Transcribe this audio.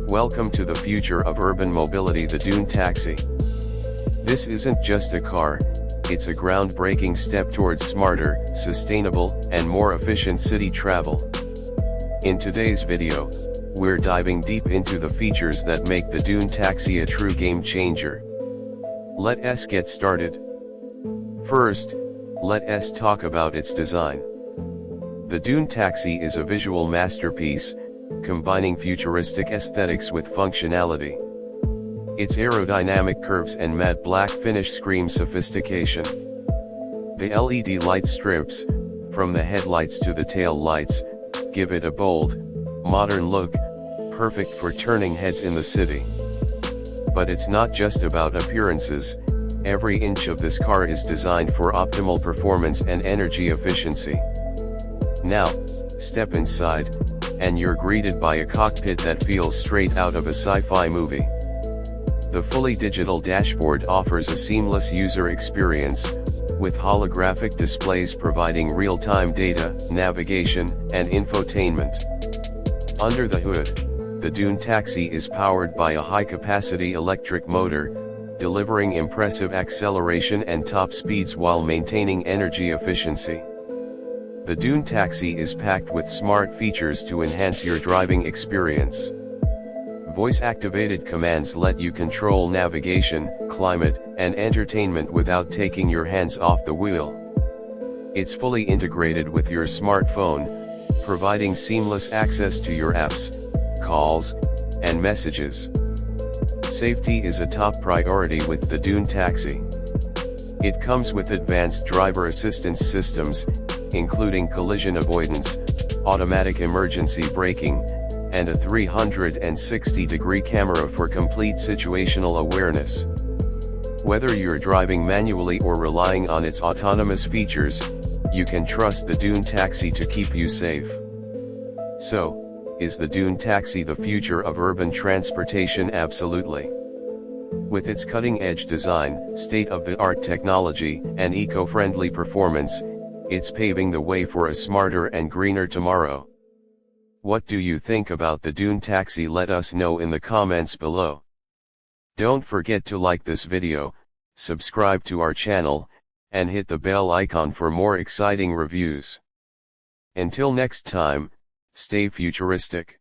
Welcome to the future of urban mobility, the Dune Taxi. This isn't just a car, it's a groundbreaking step towards smarter, sustainable, and more efficient city travel. In today's video, we're diving deep into the features that make the Dune Taxi a true game changer. Let us get started. First, let us talk about its design. The Dune Taxi is a visual masterpiece, combining futuristic aesthetics with functionality. Its aerodynamic curves and matte black finish scream sophistication. The LED light strips, from the headlights to the tail lights, give it a bold, modern look, perfect for turning heads in the city. But it's not just about appearances. Every inch of this car is designed for optimal performance and energy efficiency. Now, step inside, and you're greeted by a cockpit that feels straight out of a sci-fi movie. The fully digital dashboard offers a seamless user experience, with holographic displays providing real-time data, navigation, and infotainment. Under the hood, the Dune Taxi is powered by a high-capacity electric motor, delivering impressive acceleration and top speeds while maintaining energy efficiency. The Dune Taxi is packed with smart features to enhance your driving experience. Voice-activated commands let you control navigation, climate, and entertainment without taking your hands off the wheel. It's fully integrated with your smartphone, providing seamless access to your apps, calls, and messages. Safety is a top priority with the Dune Taxi. It comes with advanced driver assistance systems, including collision avoidance, automatic emergency braking, and a 360-degree camera for complete situational awareness. Whether you're driving manually or relying on its autonomous features, you can trust the Dune Taxi to keep you safe. So, is the Dune Taxi the future of urban transportation? Absolutely. With its cutting-edge design, state-of-the-art technology, and eco-friendly performance, it's paving the way for a smarter and greener tomorrow. What do you think about the Dune Taxi? Let us know in the comments below. Don't forget to like this video, subscribe to our channel, and hit the bell icon for more exciting reviews. Until next time, stay futuristic.